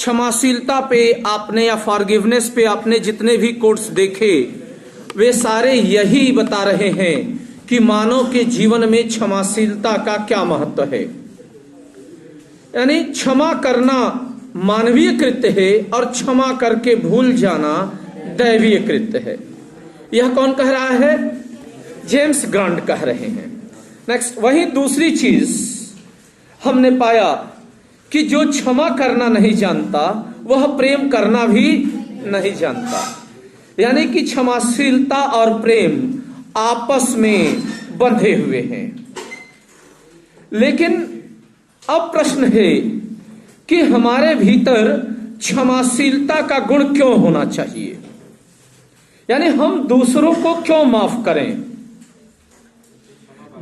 क्षमाशीलता पे आपने या फॉरगिवनेस पे आपने जितने भी कोट्स देखे वे सारे यही बता रहे हैं कि मानव के जीवन में क्षमाशीलता का क्या महत्व है। यानी क्षमा करना मानवीय कृत्य है और क्षमा करके भूल जाना दैवीय कृत्य है। यह कौन कह रहा है? जेम्स ग्रांट कह रहे हैं। नेक्स्ट, वहीं दूसरी चीज हमने पाया कि जो क्षमा करना नहीं जानता वह प्रेम करना भी नहीं जानता। यानी कि क्षमाशीलता और प्रेम आपस में बंधे हुए हैं। लेकिन अब प्रश्न है कि हमारे भीतर क्षमाशीलता का गुण क्यों होना चाहिए? यानी हम दूसरों को क्यों माफ करें?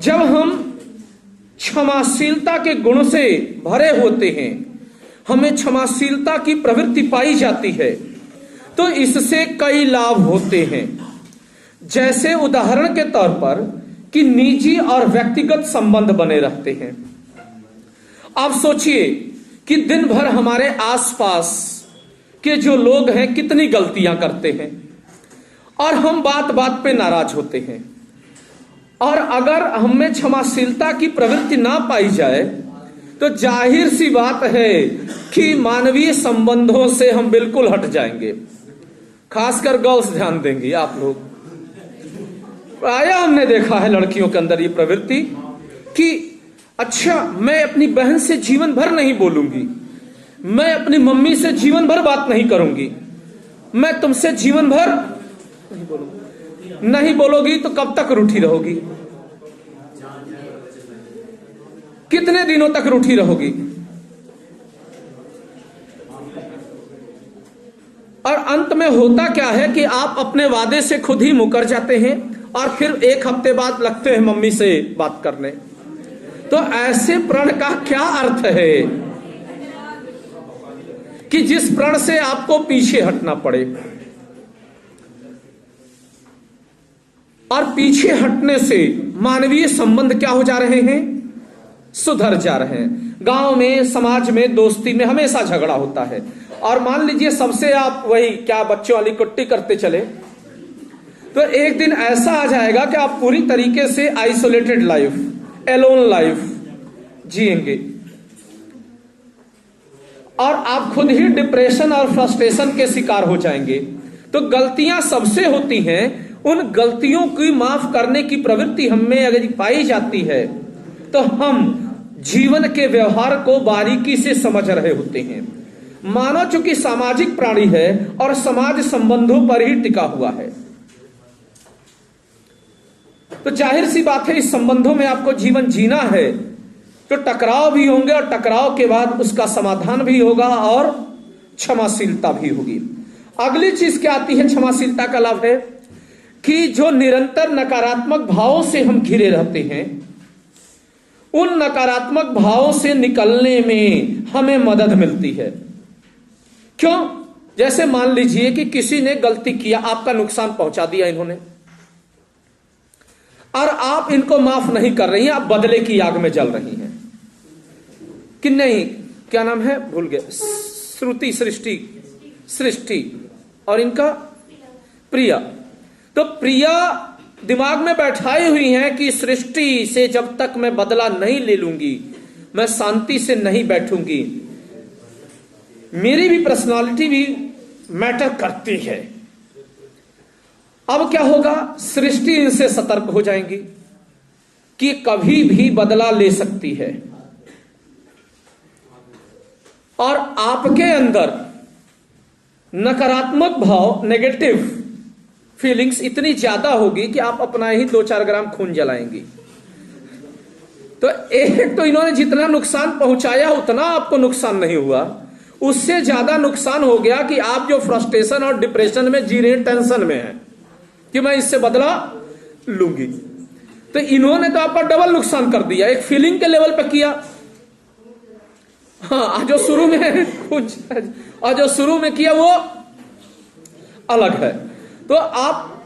जब हम क्षमाशीलता के गुण से भरे होते हैं, हमें क्षमाशीलता की प्रवृत्ति पाई जाती है, तो इससे कई लाभ होते हैं। जैसे उदाहरण के तौर पर कि निजी और व्यक्तिगत संबंध बने रहते हैं। आप सोचिए कि दिन भर हमारे आसपास के जो लोग हैं कितनी गलतियां करते हैं और हम बात बात पे नाराज होते हैं। और अगर हमें क्षमाशीलता की प्रवृत्ति ना पाई जाए तो जाहिर सी बात है कि मानवीय संबंधों से हम बिल्कुल हट जाएंगे। खासकर गर्ल्स ध्यान देंगी आप लोग। प्रायः हमने देखा है लड़कियों के अंदर ये प्रवृत्ति कि अच्छा, मैं अपनी बहन से जीवन भर नहीं बोलूंगी, मैं अपनी मम्मी से जीवन भर बात नहीं करूंगी, मैं तुमसे जीवन भर नहीं बोलूंगी। नहीं बोलोगी तो कब तक रूठी रहोगी? कितने दिनों तक रूठी रहोगी? और अंत में होता क्या है कि आप अपने वादे से खुद ही मुकर जाते हैं और फिर एक हफ्ते बाद लगते हैं मम्मी से बात करने। तो ऐसे प्रण का क्या अर्थ है कि जिस प्रण से आपको पीछे हटना पड़े? और पीछे हटने से मानवीय संबंध क्या हो जा रहे हैं? सुधर जा रहे हैं। गांव में, समाज में, दोस्ती में हमेशा झगड़ा होता है। और मान लीजिए सबसे आप वही क्या बच्चों वाली कुट्टी करते चले, तो एक दिन ऐसा आ जाएगा कि आप पूरी तरीके से आइसोलेटेड लाइफ, एलोन लाइफ जिएंगे और आप खुद ही डिप्रेशन और फ्रस्ट्रेशन के शिकार हो जाएंगे। तो गलतियां सबसे होती हैं। उन गलतियों की माफ करने की प्रवृत्ति हमें अगर पाई जाती है तो हम जीवन के व्यवहार को बारीकी से समझ रहे होते हैं। मानव चूंकि सामाजिक प्राणी है और समाज संबंधों पर ही टिका हुआ है, तो जाहिर सी बात है इस संबंधों में आपको जीवन जीना है तो टकराव भी होंगे और टकराव के बाद उसका समाधान भी होगा और क्षमाशीलता भी होगी। अगली चीज क्या आती है? क्षमाशीलता का लाभ है कि जो निरंतर नकारात्मक भावों से हम घिरे रहते हैं, उन नकारात्मक भावों से निकलने में हमें मदद मिलती है। क्यों? जैसे मान लीजिए कि किसी ने गलती किया, आपका नुकसान पहुंचा दिया इन्होंने, और आप इनको माफ नहीं कर रही हैं, आप बदले की आग में जल रही हैं कि नहीं, क्या नाम है, भूल गए, श्रुति, सृष्टि और इनका प्रिया। तो प्रिया दिमाग में बैठाई हुई है कि सृष्टि से जब तक मैं बदला नहीं ले लूंगी, मैं शांति से नहीं बैठूंगी। मेरी भी पर्सनालिटी भी मैटर करती है। अब क्या होगा? सृष्टि इनसे सतर्क हो जाएंगी कि कभी भी बदला ले सकती है और आपके अंदर नकारात्मक भाव, नेगेटिव फीलिंग्स इतनी ज्यादा होगी कि आप अपना ही 2-4 ग्राम खून जलाएंगी। तो एक तो इन्होंने जितना नुकसान पहुंचाया उतना आपको नुकसान नहीं हुआ, उससे ज्यादा नुकसान हो गया कि आप जो फ्रस्ट्रेशन और डिप्रेशन में जी रहे हैं, टेंशन में है कि मैं इससे बदला लूंगी, तो इन्होंने तो आपका डबल नुकसान कर दिया। एक फीलिंग के लेवल पे किया, हाँ, जो शुरू में कुछ और जो शुरू में किया वो अलग है। तो आप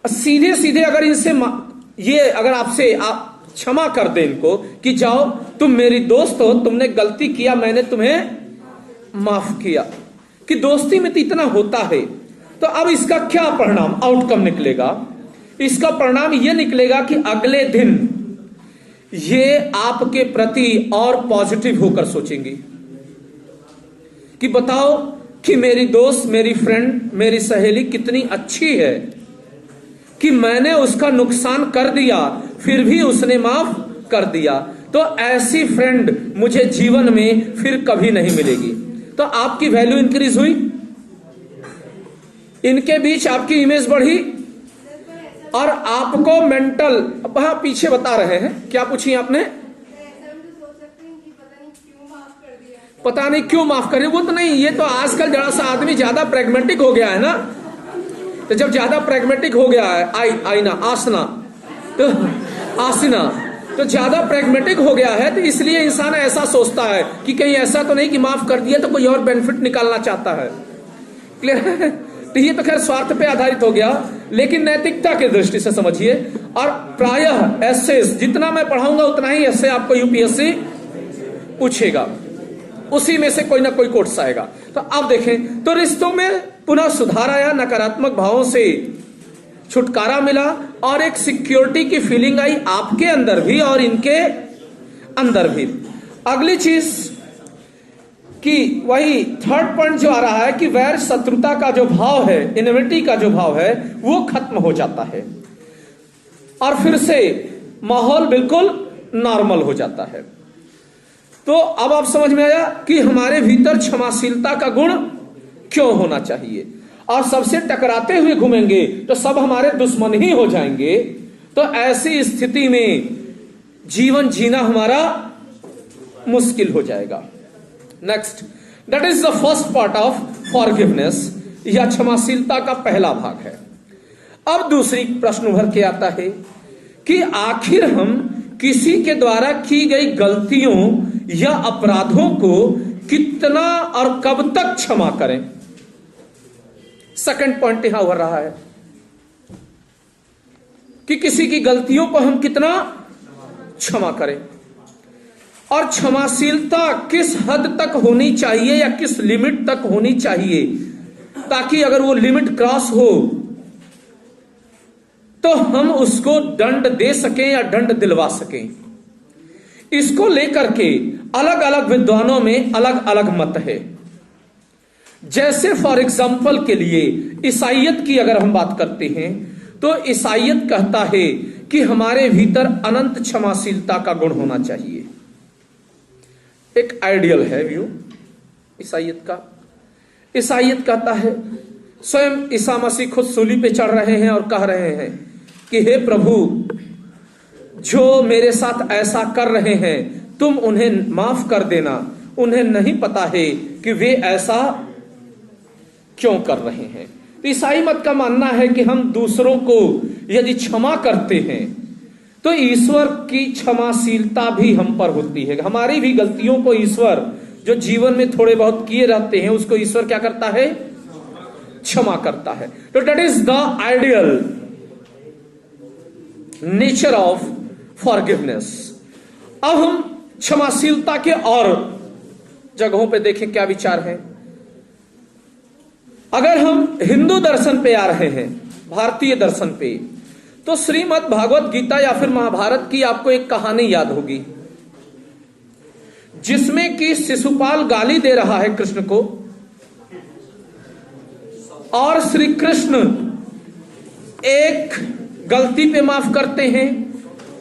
सीधे सीधे अगर इनसे ये अगर आपसे आप क्षमा कर दें इनको कि जाओ तुम मेरी दोस्त हो, तुमने गलती किया, मैंने तुम्हें माफ किया, कि दोस्ती में तो इतना होता है, तो अब इसका क्या परिणाम आउटकम निकलेगा? इसका परिणाम यह निकलेगा कि अगले दिन ये आपके प्रति और पॉजिटिव होकर सोचेंगी कि बताओ कि मेरी दोस्त, मेरी फ्रेंड, मेरी सहेली कितनी अच्छी है कि मैंने उसका नुकसान कर दिया फिर भी उसने माफ कर दिया। तो ऐसी फ्रेंड मुझे जीवन में फिर कभी नहीं मिलेगी। तो आपकी वैल्यू इंक्रीज हुई, इनके बीच आपकी इमेज बढ़ी, और आपको मेंटल, वहां पीछे बता रहे हैं, क्या पूछी आपने? पता नहीं क्यों माफ कर, वो तो नहीं, ये तो आजकल जरा सा आदमी ज्यादा प्रैग्मेटिक हो गया है ना। तो जब ज्यादा प्रैग्मेटिक हो गया है, आसना, तो ज्यादा प्रैग्मेटिक हो गया है, तो इसलिए इंसान ऐसा सोचता है कि कहीं ऐसा तो नहीं कि माफ कर दिया तो कोई और बेनिफिट निकालना चाहता है। क्लियर है? तो ये तो खैर स्वार्थ पे आधारित हो गया, लेकिन नैतिकता की दृष्टि से समझिए। और प्रायः ऐसे जितना मैं पढ़ाऊंगा उतना ही ऐसे आपको यूपीएससी पूछेगा, उसी में से कोई ना कोई कोट्स आएगा। तो अब देखें, तो रिश्तों में पुनः सुधार आया, नकारात्मक भावों से छुटकारा मिला, और एक सिक्योरिटी की फीलिंग आई आपके अंदर भी और इनके अंदर भी। अगली चीज कि वही थर्ड पॉइंट जो आ रहा है कि वैर शत्रुता का जो भाव है, इनविटी का जो भाव है, वो खत्म हो जाता है और फिर से माहौल बिल्कुल नॉर्मल हो जाता है। तो अब आप समझ में आया कि हमारे भीतर क्षमाशीलता का गुण क्यों होना चाहिए। और सबसे टकराते हुए घूमेंगे तो सब हमारे दुश्मन ही हो जाएंगे। तो ऐसी स्थिति में जीवन जीना हमारा मुश्किल हो जाएगा। Next, that is the first part of forgiveness, या क्षमाशीलता का पहला भाग है। अब दूसरी प्रश्न उभर के आता है कि आखिर हम किसी के द्वारा की गई गलतियों या अपराधों को कितना और कब तक क्षमा करें। सेकंड पॉइंट यहां उभर रहा है कि किसी की गलतियों को हम कितना क्षमा करें, और क्षमाशीलता किस हद तक होनी चाहिए या किस लिमिट तक होनी चाहिए, ताकि अगर वो लिमिट क्रॉस हो तो हम उसको दंड दे सकें या दंड दिलवा सकें। इसको लेकर के अलग अलग विद्वानों में अलग अलग मत है। जैसे फॉर एग्जाम्पल के लिए ईसाइयत की अगर हम बात करते हैं तो ईसाइयत कहता है कि हमारे भीतर अनंत क्षमाशीलता का गुण होना चाहिए। एक आइडियल है व्यू ईसाइयत का। ईसाइयत कहता है, स्वयं ईसा मसीह खुद सूली पे चढ़ रहे हैं और कह रहे हैं कि हे प्रभु, जो मेरे साथ ऐसा कर रहे हैं तुम उन्हें माफ कर देना, उन्हें नहीं पता है कि वे ऐसा क्यों कर रहे हैं। तो ईसाई मत का मानना है कि हम दूसरों को यदि क्षमा करते हैं तो ईश्वर की क्षमाशीलता भी हम पर होती है। हमारी भी गलतियों को ईश्वर, जो जीवन में थोड़े बहुत किए रहते हैं, उसको ईश्वर क्या करता है? क्षमा करता है। तो that is the ideal nature of forgiveness. अब हम क्षमाशीलता के और जगहों पे देखें क्या विचार है। अगर हम हिंदू दर्शन पे आ रहे हैं, भारतीय दर्शन पे, तो श्रीमद् भागवत गीता या फिर महाभारत की आपको एक कहानी याद होगी जिसमें कि शिशुपाल गाली दे रहा है कृष्ण को, और श्री कृष्ण एक गलती पे माफ करते हैं,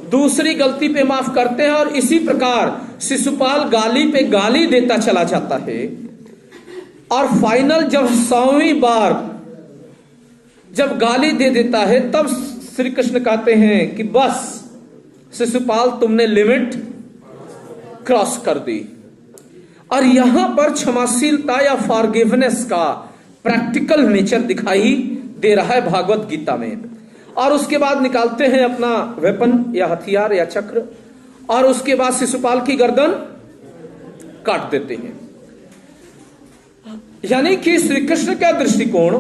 दूसरी गलती पे माफ करते हैं, और इसी प्रकार शिशुपाल गाली पे गाली देता चला जाता है। और फाइनल जब 100वीं बार जब गाली दे देता है तब श्री कृष्ण कहते हैं कि बस शिशुपाल, तुमने लिमिट क्रॉस कर दी। और यहां पर क्षमाशीलता या फॉरगिवनेस का प्रैक्टिकल नेचर दिखाई दे रहा है भागवत गीता में। और उसके बाद निकालते हैं अपना वेपन या हथियार या चक्र, और उसके बाद शिशुपाल की गर्दन काट देते हैं। यानी कि श्री कृष्ण का दृष्टिकोण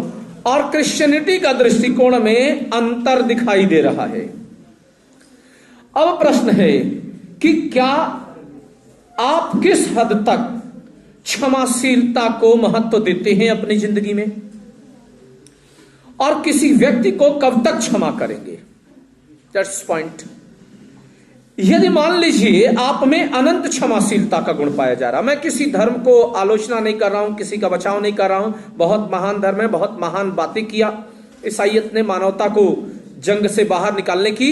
और क्रिश्चियनिटी का दृष्टिकोण में अंतर दिखाई दे रहा है। अब प्रश्न है कि क्या आप किस हद तक क्षमाशीलता को महत्व देते हैं अपनी जिंदगी में, और किसी व्यक्ति को कब तक क्षमा करेंगे, दैट्स पॉइंट। यदि मान लीजिए आप में अनंत क्षमाशीलता का गुण पाया जा रहा, मैं किसी धर्म को आलोचना नहीं कर रहा हूं, किसी का बचाव नहीं कर रहा हूं, बहुत महान धर्म है, बहुत महान बातें किया, ईसाइयत ने मानवता को जंग से बाहर निकालने की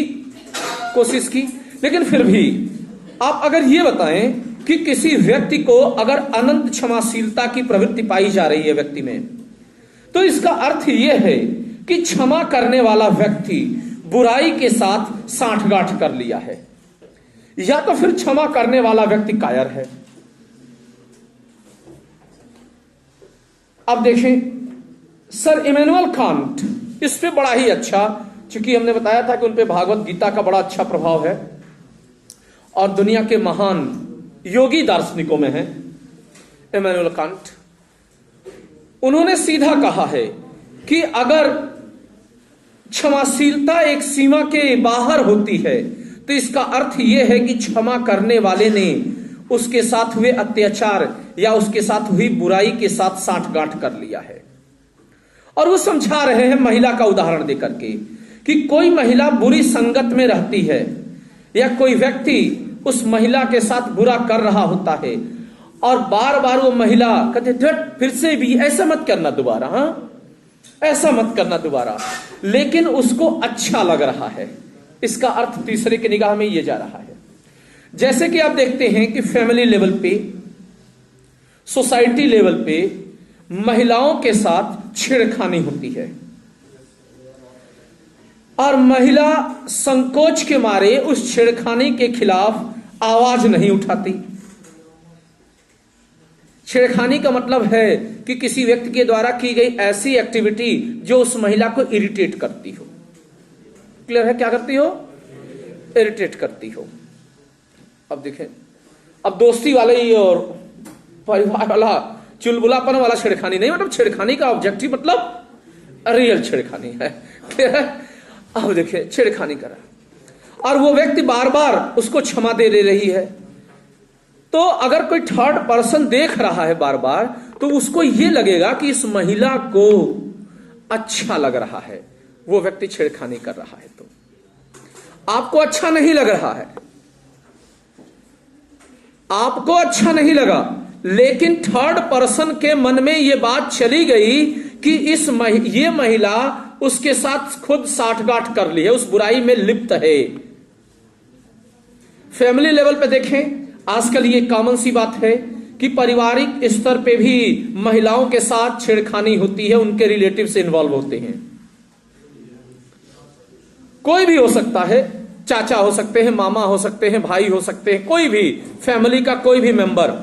कोशिश की, लेकिन फिर भी आप अगर ये बताएं कि किसी व्यक्ति को अगर अनंत क्षमाशीलता की प्रवृत्ति पाई जा रही है व्यक्ति में, तो इसका अर्थ यह है कि क्षमा करने वाला व्यक्ति बुराई के साथ सांठगांठ कर लिया है, या तो फिर क्षमा करने वाला व्यक्ति कायर है। अब देखें, सर इमैनुअल कांट इस पे बड़ा ही अच्छा, चूंकि हमने बताया था कि उन पे भागवत गीता का बड़ा अच्छा प्रभाव है और दुनिया के महान योगी दार्शनिकों में है इमैनुअल कांट। उन्होंने सीधा कहा है कि अगर क्षमाशीलता एक सीमा के बाहर होती है तो इसका अर्थ यह है कि क्षमा करने वाले ने उसके साथ हुए अत्याचार या उसके साथ हुई बुराई के साथ सांठगांठ कर लिया है। और वो समझा रहे हैं महिला का उदाहरण देकर के कि कोई महिला बुरी संगत में रहती है या कोई व्यक्ति उस महिला के साथ बुरा कर रहा होता है और बार बार वो महिला कहते फिर से भी ऐसा मत करना दोबारा, हाँ ऐसा मत करना दोबारा, लेकिन उसको अच्छा लग रहा है। इसका अर्थ तीसरे की निगाह में ये जा रहा है। जैसे कि आप देखते हैं कि फैमिली लेवल पे, सोसाइटी लेवल पे महिलाओं के साथ छेड़खानी होती है और महिला संकोच के मारे उस छेड़खानी के खिलाफ आवाज नहीं उठाती। छेड़खानी का मतलब है कि किसी व्यक्ति के द्वारा की गई ऐसी एक्टिविटी जो उस महिला को इरिटेट करती हो। क्लियर है? क्या करती हो? इरिटेट करती हो। अब देखें, अब दोस्ती वाले ही और परिवार वाला चुलबुलापन वाला छेड़खानी नहीं, मतलब छेड़खानी का ऑब्जेक्टिव मतलब रियल छेड़खानी है। क्लियर है? अब देखिए, छेड़खानी करा और वो व्यक्ति बार बार उसको क्षमा दे रही है, तो अगर कोई थर्ड पर्सन देख रहा है बार बार तो उसको ये लगेगा कि इस महिला को अच्छा लग रहा है, वो व्यक्ति छेड़खानी कर रहा है। तो आपको अच्छा नहीं लग रहा है, आपको अच्छा नहीं लगा, लेकिन थर्ड पर्सन के मन में यह बात चली गई कि ये महिला उसके साथ खुद सांठगांठ कर ली है, उस बुराई में लिप्त है। फैमिली लेवल पे देखें, आजकल ये कॉमन सी बात है कि पारिवारिक स्तर पे भी महिलाओं के साथ छेड़खानी होती है, उनके रिलेटिव्स इन्वॉल्व होते हैं। कोई भी हो सकता है, चाचा हो सकते हैं, मामा हो सकते हैं, भाई हो सकते हैं, कोई भी फैमिली का कोई भी मेंबर।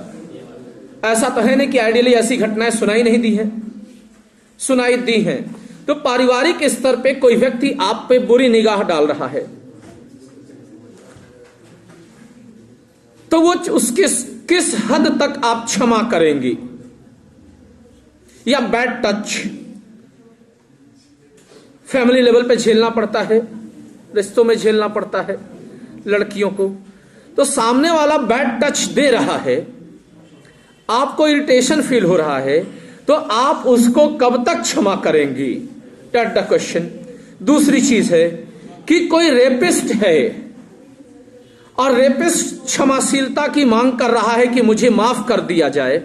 ऐसा तो है नहीं कि आइडियली ऐसी घटनाएं सुनाई नहीं दी है, सुनाई दी हैं। तो पारिवारिक स्तर पे कोई व्यक्ति आप पे बुरी निगाह डाल रहा है, तो वो उसके किस हद तक आप क्षमा करेंगी? या बैड टच फैमिली लेवल पे झेलना पड़ता है, रिश्तों में झेलना पड़ता है लड़कियों को, तो सामने वाला बैड टच दे रहा है, आपको इरिटेशन फील हो रहा है, तो आप उसको कब तक क्षमा करेंगी? That the question. दूसरी चीज है कि कोई रेपिस्ट है और रेपिस्ट क्षमाशीलता की मांग कर रहा है कि मुझे माफ कर दिया जाए,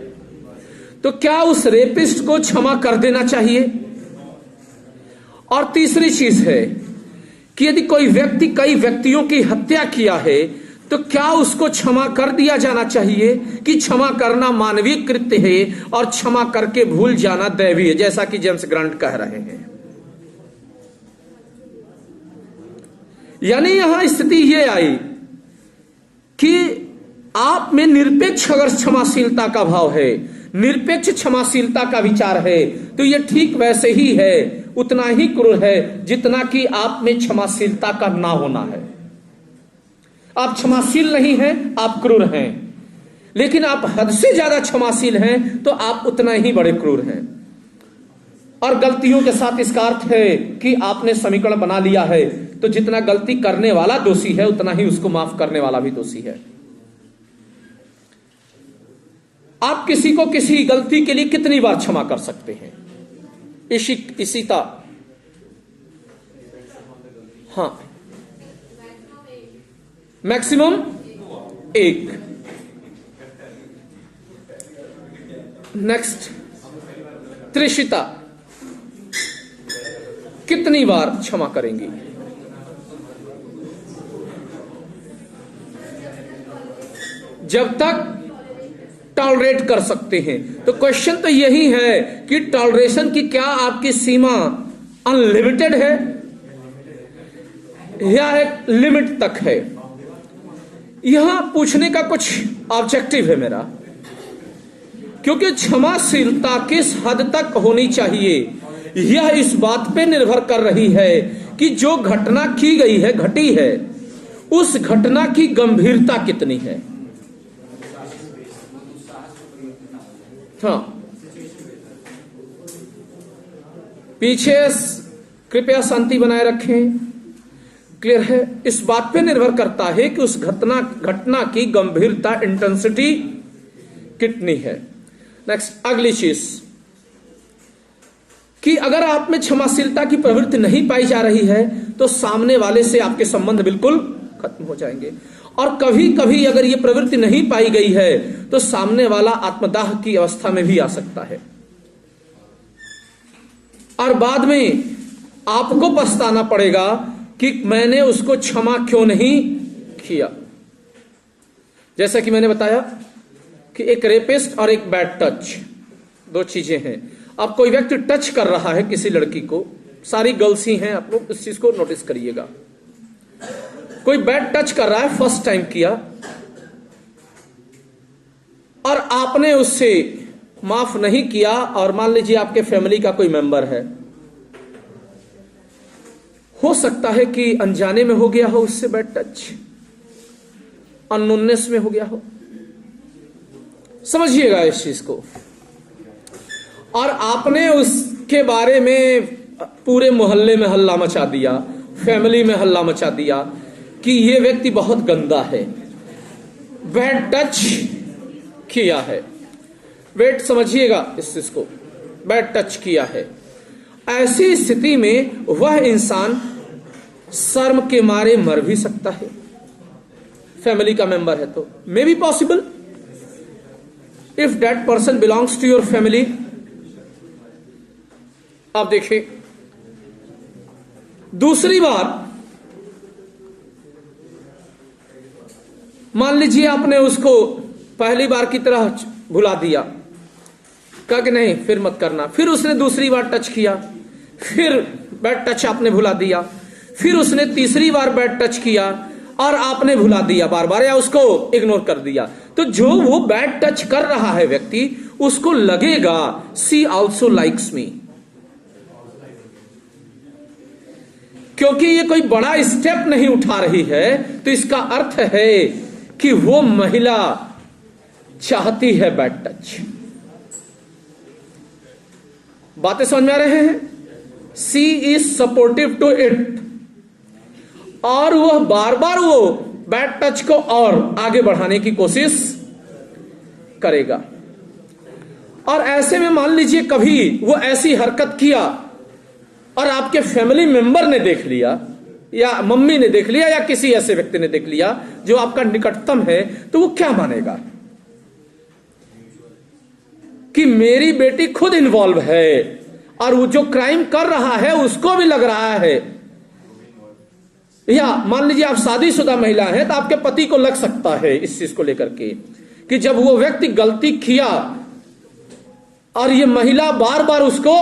तो क्या उस रेपिस्ट को क्षमा कर देना चाहिए? और तीसरी चीज है कि यदि कोई व्यक्ति कई व्यक्तियों की हत्या किया है तो क्या उसको क्षमा कर दिया जाना चाहिए कि क्षमा करना मानवीय कृत्य है और क्षमा करके भूल जाना दैवी है, जैसा कि जेम्स ग्रांट कह रहे हैं। यानी यहां स्थिति यह आई कि आप में निरपेक्ष अगर क्षमाशीलता का भाव है, निरपेक्ष क्षमाशीलता का विचार है, तो यह ठीक वैसे ही है, उतना ही क्रूर है जितना कि आप में क्षमाशीलता का ना होना है। आप क्षमाशील नहीं हैं, आप क्रूर हैं, लेकिन आप हद से ज्यादा क्षमाशील हैं तो आप उतना ही बड़े क्रूर हैं। और गलतियों के साथ इसका अर्थ है कि आपने समीकरण बना लिया है, तो जितना गलती करने वाला दोषी है उतना ही उसको माफ करने वाला भी दोषी है। आप किसी को किसी गलती के लिए कितनी बार क्षमा कर सकते हैं? इशिता, हाँ, मैक्सिमम 1। नेक्स्ट, त्रिशिता, कितनी बार क्षमा करेंगी? जब तक टॉलरेट कर सकते हैं। तो क्वेश्चन तो यही है कि टॉलरेशन की क्या आपकी सीमा अनलिमिटेड है या एक लिमिट तक है? यहां पूछने का कुछ ऑब्जेक्टिव है मेरा, क्योंकि क्षमाशीलता किस हद तक होनी चाहिए यह इस बात पे निर्भर कर रही है कि जो घटना की गई है, घटी है, उस घटना की गंभीरता कितनी है। हाँ, पीछे कृपया शांति बनाए रखें। क्लियर है? इस बात पे निर्भर करता है कि उस घटना की गंभीरता, इंटेंसिटी कितनी है। नेक्स्ट, अगली चीज कि अगर आप में क्षमाशीलता की प्रवृत्ति नहीं पाई जा रही है तो सामने वाले से आपके संबंध बिल्कुल खत्म हो जाएंगे। और कभी कभी अगर ये प्रवृत्ति नहीं पाई गई है तो सामने वाला आत्मदाह की अवस्था में भी आ सकता है और बाद में आपको पछताना पड़ेगा कि मैंने उसको क्षमा क्यों नहीं किया। जैसा कि मैंने बताया कि एक रेपिस्ट और एक बैड टच, दो चीजें हैं। अब कोई व्यक्ति टच कर रहा है किसी लड़की को, सारी गर्ल्स ही हैं, आप लोग इस चीज को नोटिस करिएगा। कोई बैड टच कर रहा है, फर्स्ट टाइम किया और आपने उससे माफ नहीं किया, और मान लीजिए आपके फैमिली का कोई मेंबर है, हो सकता है कि अनजाने में हो गया हो उससे बैड टच, अननोनेस में हो गया हो, समझिएगा इस चीज को। और आपने उसके बारे में पूरे मोहल्ले में हल्ला मचा दिया, फैमिली में हल्ला मचा दिया कि ये व्यक्ति बहुत गंदा है, बैड टच किया है। वेट, समझिएगा इस चीज को, बैड टच किया है। ऐसी स्थिति में वह इंसान शर्म के मारे मर भी सकता है, फैमिली का मेंबर है तो। May be possible if that person belongs to your family. अब देखिए, दूसरी बार मान लीजिए आपने उसको पहली बार की तरह भुला दिया, कहा कि नहीं फिर मत करना, फिर उसने दूसरी बार टच किया, फिर बैड टच आपने भुला दिया, फिर उसने तीसरी बार बैड टच किया और आपने भुला दिया बार बार या उसको इग्नोर कर दिया, तो जो वो बैड टच कर रहा है व्यक्ति, उसको लगेगा सी ऑल्सो लाइक्स मी, क्योंकि ये कोई बड़ा स्टेप नहीं उठा रही है, तो इसका अर्थ है कि वो महिला चाहती है बैड टच। बातें समझ में आ रहे हैं? सी इज सपोर्टिव टू इट, और वह बार बार वो बैड टच को और आगे बढ़ाने की कोशिश करेगा। और ऐसे में मान लीजिए कभी वो ऐसी हरकत किया और आपके फैमिली मेंबर ने देख लिया, या मम्मी ने देख लिया, या किसी ऐसे व्यक्ति ने देख लिया जो आपका निकटतम है, तो वो क्या मानेगा कि मेरी बेटी खुद इन्वॉल्व है और वो जो क्राइम कर रहा है उसको भी लग रहा है। या मान लीजिए आप शादीशुदा महिला हैं तो आपके पति को लग सकता है इस चीज को लेकर के कि जब वो व्यक्ति गलती किया और ये महिला बार बार उसको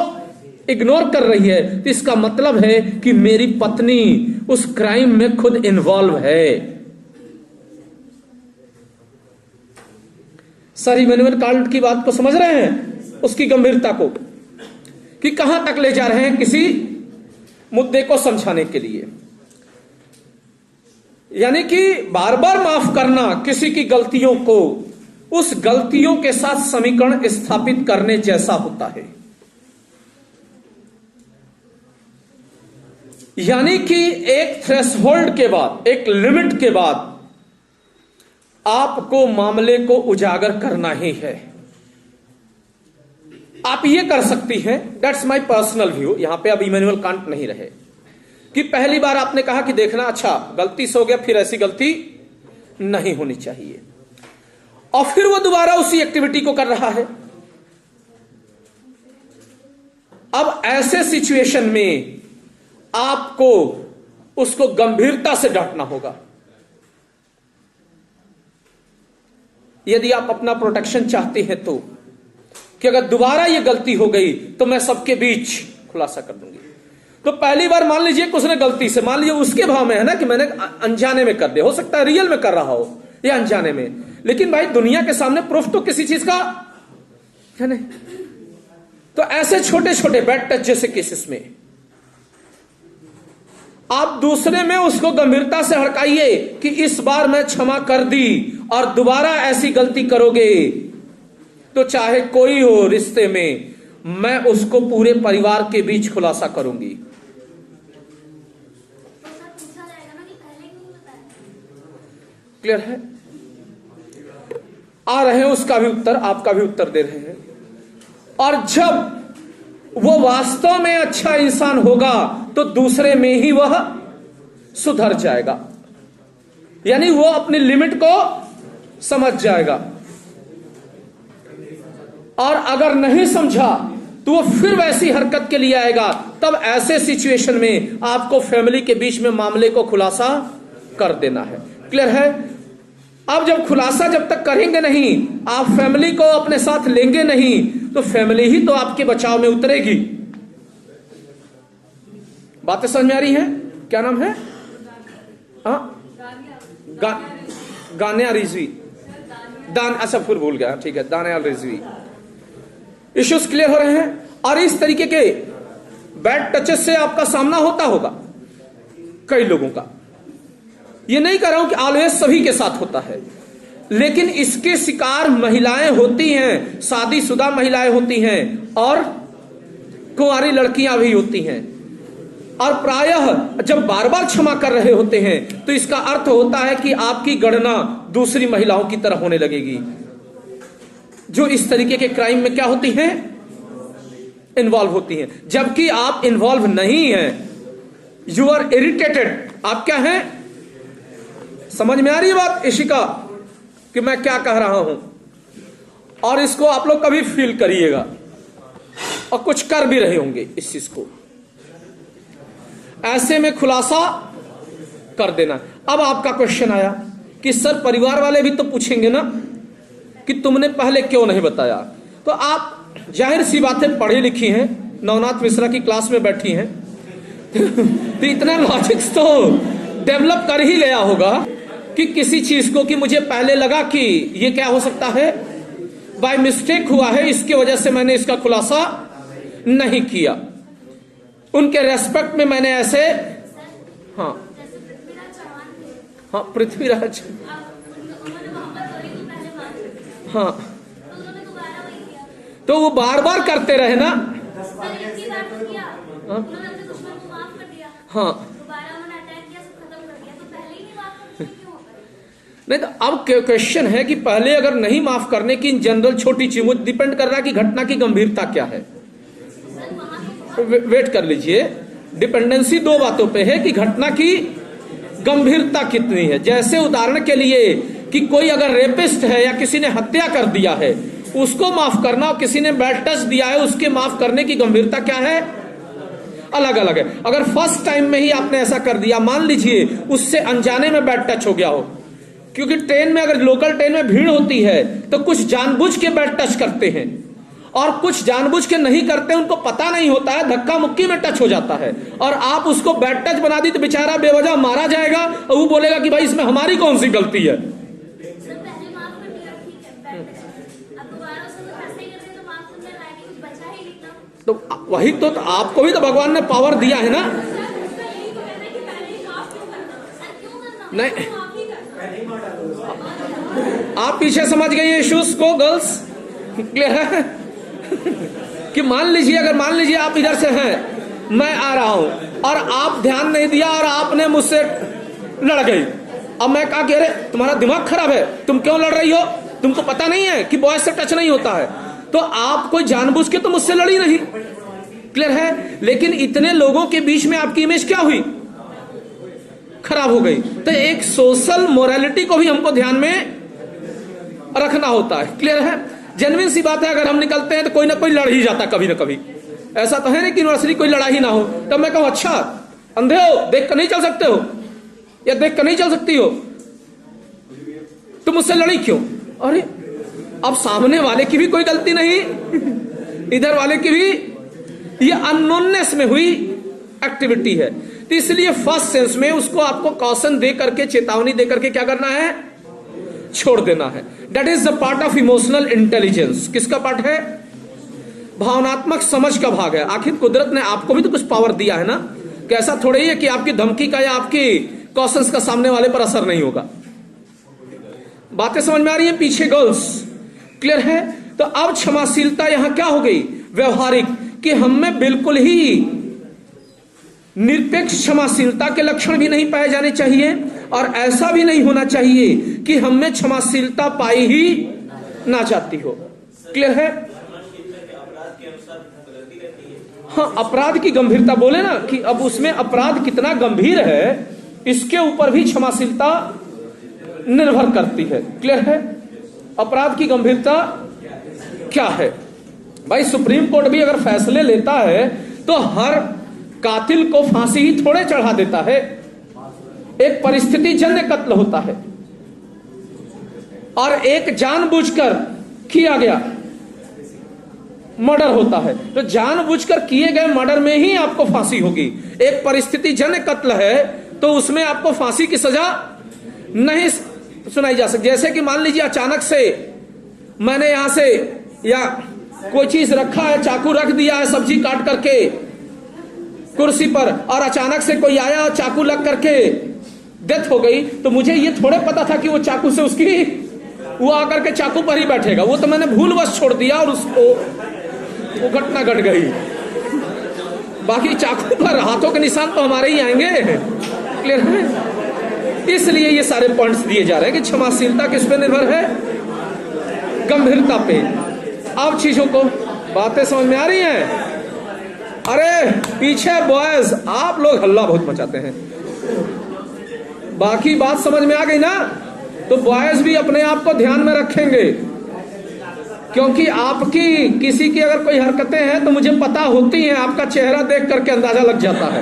इग्नोर कर रही है, तो इसका मतलब है कि मेरी पत्नी उस क्राइम में खुद इन्वॉल्व है। सर इमैनुअल कांट की बात को समझ रहे हैं, उसकी गंभीरता को, कि कहां तक ले जा रहे हैं किसी मुद्दे को समझाने के लिए। यानी कि बार बार माफ करना किसी की गलतियों को उस गलतियों के साथ समीकरण स्थापित करने जैसा होता है। यानी कि एक थ्रेशोल्ड के बाद, एक लिमिट के बाद आपको मामले को उजागर करना ही है। आप ये कर सकती हैं, दैट्स माय पर्सनल व्यू, यहां पे अब इमैनुअल कांट नहीं रहे, कि पहली बार आपने कहा कि देखना अच्छा गलती से हो गया, फिर ऐसी गलती नहीं होनी चाहिए, और फिर वो दोबारा उसी एक्टिविटी को कर रहा है। अब ऐसे सिचुएशन में आपको उसको गंभीरता से डांटना होगा। यदि आप अपना प्रोटेक्शन चाहते हैं तो, कि अगर दोबारा ये गलती हो गई तो मैं सबके बीच खुलासा कर दूंगी। तो पहली बार मान लीजिए कि उसने गलती से, मान लीजिए उसके भाव में है ना कि मैंने अनजाने में कर दिया, हो सकता है रियल में कर रहा हो या अनजाने में, लेकिन भाई दुनिया के सामने प्रूफ तो किसी चीज का है नहीं। तो ऐसे छोटे छोटे बैड टच जैसे केसेस में आप दूसरे में उसको गंभीरता से हड़काइए कि इस बार मैं क्षमा कर दी और दोबारा ऐसी गलती करोगे तो चाहे कोई हो रिश्ते में, मैं उसको पूरे परिवार के बीच खुलासा करूंगी। क्लियर है? आ रहे हैं उसका भी उत्तर, आपका भी उत्तर दे रहे हैं। और जब वो वास्तव में अच्छा इंसान होगा तो दूसरे में ही वह सुधर जाएगा, यानी वो अपनी लिमिट को समझ जाएगा। और अगर नहीं समझा तो वो फिर वैसी हरकत के लिए आएगा। तब ऐसे सिचुएशन में आपको फैमिली के बीच में मामले को खुलासा कर देना है। क्लियर है? अब जब खुलासा जब तक करेंगे नहीं, आप फैमिली को अपने साथ लेंगे नहीं, तो फैमिली ही तो आपके बचाव में उतरेगी। बातें समझ में आ रही हैं? क्या नाम है? गानिया रिजवी, अच्छा फिर भूल गया, ठीक है, दानियाल रिजवी। इश्यूज क्लियर हो रहे हैं? और इस तरीके के बैड टचेस से आपका सामना होता होगा कई लोगों का। ये नहीं कह रहा हूं कि ऑलवेज सभी के साथ होता है, लेकिन इसके शिकार महिलाएं होती हैं, शादीशुदा महिलाएं होती हैं और कुंवारी लड़कियां भी होती हैं। और प्रायः जब बार बार क्षमा कर रहे होते हैं तो इसका अर्थ होता है कि आपकी गणना दूसरी महिलाओं की तरह होने लगेगी, जो इस तरीके के क्राइम में क्या होती हैं, इन्वॉल्व होती हैं। जबकि आप इन्वॉल्व नहीं हैं, यू आर इरिटेटेड। आप क्या हैं? समझ में आ रही है बात इशिका कि मैं क्या कह रहा हूं? और इसको आप लोग कभी फील करिएगा और कुछ कर भी रहे होंगे इस चीज को। ऐसे में खुलासा कर देना। अब आपका क्वेश्चन आया कि सर परिवार वाले भी तो पूछेंगे ना कि तुमने पहले क्यों नहीं बताया। तो आप जाहिर सी बातें पढ़ी लिखी हैं, नवनाथ मिश्रा की क्लास में बैठी हैं, तो इतना लॉजिक्स तो डेवलप कर ही लिया होगा कि किसी चीज को कि मुझे पहले लगा कि ये क्या हो सकता है, बाय मिस्टेक हुआ है, इसकी वजह से मैंने इसका खुलासा नहीं किया। उनके रेस्पेक्ट में मैंने ऐसे, हाँ हाँ पृथ्वीराज, हाँ तो वो बार बार करते रहे ना, हाँ नहीं तो अब क्वेश्चन है कि पहले अगर नहीं माफ करने की इन जनरल छोटी चीज, डिपेंड कर रहा है कि घटना की गंभीरता क्या है। वेट कर लीजिए, डिपेंडेंसी दो बातों पे है कि घटना की गंभीरता कितनी है। जैसे उदाहरण के लिए कि कोई अगर रेपिस्ट है या किसी ने हत्या कर दिया है, उसको माफ करना और किसी ने बैड टच दिया है उसके माफ करने की गंभीरता क्या है, अलग अलग है। अगर फर्स्ट टाइम में ही आपने ऐसा कर दिया, मान लीजिए उससे अनजाने में बैड टच हो गया हो, क्योंकि ट्रेन में अगर लोकल ट्रेन में भीड़ होती है तो कुछ जानबूझ के बैड टच करते हैं और कुछ जानबूझ के नहीं करते, उनको पता नहीं होता है, धक्का मुक्की में टच हो जाता है और आप उसको बैड टच बना दी तो बेचारा बेवजह मारा जाएगा और वो बोलेगा कि भाई इसमें हमारी कौन सी गलती है। तो वही तो आपको भी तो भगवान ने पावर दिया है ना। नहीं आप पीछे समझ गए इश्यूज को गर्ल्स, क्लियर है? कि मान लीजिए आप इधर से हैं, मैं आ रहा हूं और आप ध्यान नहीं दिया और आपने मुझसे लड़ गई। अब मैं कहा कि अरे तुम्हारा दिमाग खराब है, तुम क्यों लड़ रही हो, तुमको पता नहीं है कि बॉयज से टच नहीं होता है। तो आप कोई जानबूझ के तो मुझसे लड़ी नहीं, क्लियर है। लेकिन इतने लोगों के बीच में आपकी इमेज क्या हुई, खराब हो गई। तो एक सोशल मोरालिटी को भी हमको ध्यान में रखना होता है, क्लियर है। जेन्युइन सी बात है, अगर हम निकलते हैं तो कोई ना कोई लड़ ही जाता कभी ना कभी। ऐसा तो है नहीं कि यूनिवर्सिटी कोई लड़ाई ना हो, तब मैं कहूं अच्छा अंधे हो, देख कर नहीं चल सकते हो, या देख कर नहीं चल सकती हो, तुम मुझसे लड़ी क्यों? अरे अब सामने वाले की भी कोई गलती नहीं, इधर वाले की भी, ये अननोननेस में हुई एक्टिविटी है। तो इसलिए फर्स्ट सेंस में उसको आपको कॉशन दे करके, चेतावनी दे करके क्या करना है, छोड़ देना है। That is the part of emotional intelligence. किसका पार्ट है? भावनात्मक समझ का भाग है। आखिर कुदरत ने आपको भी तो कुछ पावर दिया है ना, कि ऐसा थोड़ा ही है कि आपकी धमकी का या आपकी कॉशंस का सामने वाले पर असर नहीं होगा। बातें समझ में आ रही है पीछे गर्ल्स, क्लियर है। तो अब क्षमाशीलता यहां क्या हो गई, व्यवहारिक, कि हम में बिल्कुल ही निरपेक्ष क्षमाशीलता के लक्षण भी नहीं पाए जाने चाहिए, और ऐसा भी नहीं होना चाहिए कि हम में क्षमाशीलता पाई ही ना जाती हो, क्लियर है। हाँ, अपराध की गंभीरता बोले ना, कि अब उसमें अपराध कितना गंभीर है इसके ऊपर भी क्षमाशीलता निर्भर करती है, क्लियर है। अपराध की गंभीरता क्या है भाई, सुप्रीम कोर्ट भी अगर फैसले लेता है तो हर कातिल को फांसी ही थोड़े चढ़ा देता है, एक परिस्थिति जन्य कत्ल होता है, और एक जानबूझकर किया गया मर्डर होता है। तो जानबूझकर किए गए मर्डर में ही आपको फांसी होगी। एक परिस्थिति जन्य कत्ल है तो उसमें आपको फांसी की सजा नहीं सुनाई जा सकती। जैसे कि मान लीजिए अचानक से मैंने यहां से या कोई चीज रखा है, चाकू रख दिया है सब्जी काट करके कुर्सी पर, और अचानक से कोई आया और चाकू लग करके डेथ हो गई, तो मुझे ये थोड़े पता था कि वो चाकू से उसकी, वो आकर के चाकू पर ही बैठेगा। वो तो मैंने भूलवश छोड़ दिया और उसको वो घटना घट गई। बाकी चाकू पर हाथों के निशान तो हमारे ही आएंगे, क्लियर है। इसलिए ये सारे पॉइंट्स दिए जा रहे हैं कि क्षमाशीलता किस पे निर्भर है, गंभीरता पे। अब चीजों को बातें समझ में आ रही हैं। अरे पीछे बॉयज आप लोग हल्ला बहुत मचाते हैं, बाकी बात समझ में आ गई ना। तो बॉयज भी अपने आप को ध्यान में रखेंगे, क्योंकि आपकी किसी की अगर कोई हरकतें हैं तो मुझे पता होती हैं, आपका चेहरा देख करके अंदाजा लग जाता है।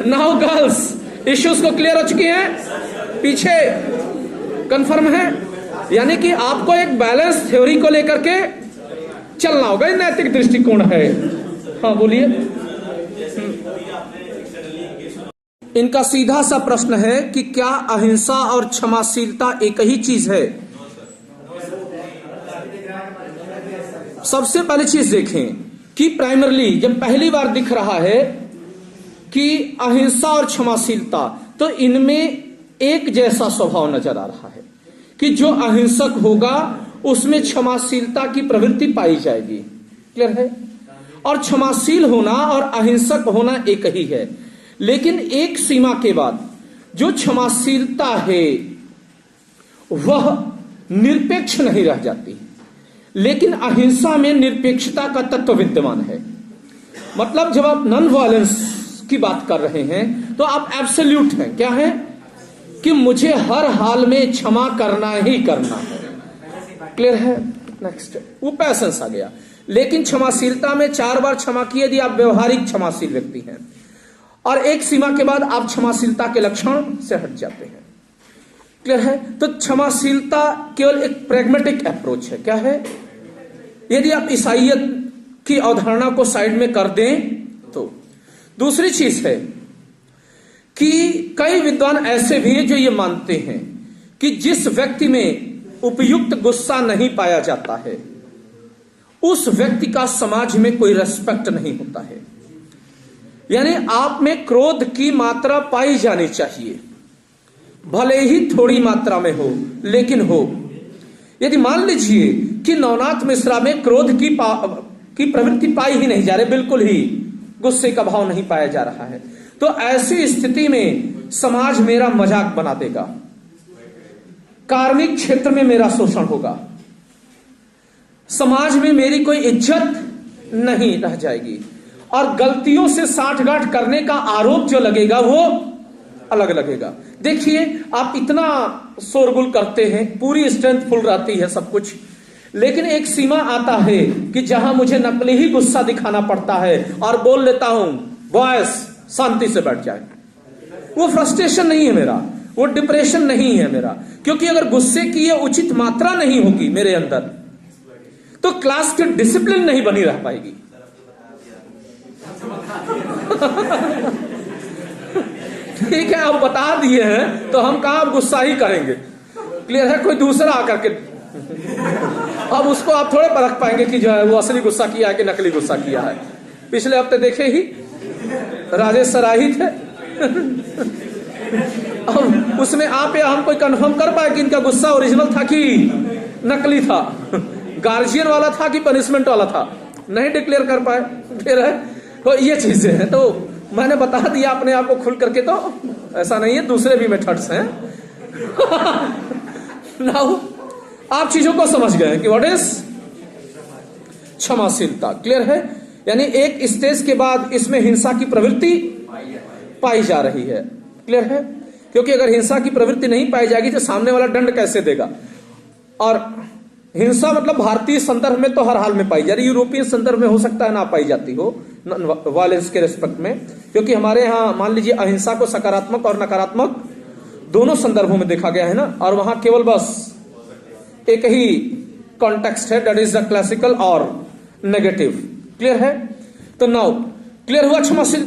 नाउ गर्ल्स, इश्यूज को क्लियर हो चुकी हैं, पीछे कंफर्म है, यानी कि आपको एक बैलेंस थ्योरी को लेकर के चलना होगा, नैतिक दृष्टिकोण है। हाँ बोलिए। इनका सीधा सा प्रश्न है कि क्या अहिंसा और क्षमाशीलता एक ही चीज है? सबसे पहली चीज देखें कि प्राइमरली जब पहली बार दिख रहा है कि अहिंसा और क्षमाशीलता, तो इनमें एक जैसा स्वभाव नजर आ रहा है कि जो अहिंसक होगा उसमें क्षमाशीलता की प्रवृत्ति पाई जाएगी, क्लियर है। और क्षमाशील होना और अहिंसक होना एक ही है, लेकिन एक सीमा के बाद जो क्षमाशीलता है वह निरपेक्ष नहीं रह जाती, लेकिन अहिंसा में निरपेक्षता का तत्व विद्यमान है। मतलब जब आप नॉन वायलेंस की बात कर रहे हैं तो आप एब्सोल्यूट हैं, क्या है कि मुझे हर हाल में क्षमा करना ही करना है, क्लियर है। नेक्स्ट वो पैसेंस आ गया। लेकिन क्षमाशीलता में 4 बार क्षमा किए यदि आप व्यवहारिक क्षमाशील व्यक्ति हैं, और एक सीमा के बाद आप क्षमाशीलता के लक्षण से हट जाते हैं, क्लियर है। तो क्षमाशीलता केवल एक प्रैग्मेटिक अप्रोच है, क्या है। यदि आप ईसाइयत की अवधारणा को साइड में कर दें तो दूसरी चीज है कि कई विद्वान ऐसे भी हैं जो ये मानते हैं कि जिस व्यक्ति में उपयुक्त गुस्सा नहीं पाया जाता है उस व्यक्ति का समाज में कोई रेस्पेक्ट नहीं होता है। यानी आप में क्रोध की मात्रा पाई जानी चाहिए, भले ही थोड़ी मात्रा में हो लेकिन हो। यदि मान लीजिए कि नवनाथ मिश्रा में क्रोध की प्रवृत्ति पाई ही नहीं जा रही, बिल्कुल ही गुस्से का भाव नहीं पाया जा रहा है, तो ऐसी स्थिति में समाज मेरा मजाक बना देगा, कार्मिक क्षेत्र में मेरा शोषण होगा, समाज में मेरी कोई इज्जत नहीं रह जाएगी, और गलतियों से साठगांठ करने का आरोप जो लगेगा वो अलग लगेगा। देखिए, आप इतना शोरगुल करते हैं, पूरी स्ट्रेंथ फुल रहती है सब कुछ, लेकिन एक सीमा आता है कि जहां मुझे नकली ही गुस्सा दिखाना पड़ता है और बोल लेता हूं बॉयस शांति से बैठ जाए। वो फ्रस्ट्रेशन नहीं है मेरा, वो डिप्रेशन नहीं है मेरा, क्योंकि अगर गुस्से की ये उचित मात्रा नहीं होगी मेरे अंदर तो क्लास की डिसिप्लिन नहीं बनी रह पाएगी। ठीक है, अब बता दिए हैं तो हम कहां अब गुस्सा ही करेंगे। क्लियर है? कोई दूसरा आकर के अब उसको आप थोड़े परख पाएंगे कि जो है वो असली गुस्सा किया है कि नकली गुस्सा किया है। पिछले हफ्ते देखे ही राजेश सराही थे अब उसमें आप या हम कोई कंफर्म कर पाए कि इनका गुस्सा ओरिजिनल था कि नकली था, गार्जियन वाला था कि पनिशमेंट वाला था, नहीं डिक्लेयर कर पाए। फिर है तो ये चीजें हैं, तो मैंने बता दिया अपने आप को खुल करके, तो ऐसा नहीं है, दूसरे भी मेथड्स हैं। नाउ आप चीजों को समझ गए कि व्हाट इज क्षमाशीलता। क्लियर है? यानी एक स्टेज के बाद इसमें हिंसा की प्रवृत्ति पाई जा रही है। क्लियर है? क्योंकि अगर हिंसा की प्रवृत्ति नहीं पाई जाएगी तो सामने वाला दंड कैसे देगा। और हिंसा मतलब भारतीय संदर्भ में तो हर हाल में पाई जा रही, यूरोपियन संदर्भ में हो सकता है ना पाई जाती हो वायलेंस के रेस्पेक्ट में, क्योंकि हमारे यहाँ मान लीजिए अहिंसा को सकारात्मक और नकारात्मक दोनों संदर्भों में देखा गया है ना, और वहां केवल बस एक ही कॉन्टेक्स्ट है, दैट इज द क्लासिकल और नेगेटिव। क्लियर है? तो नाउ क्लियर हुआ क्षमाशील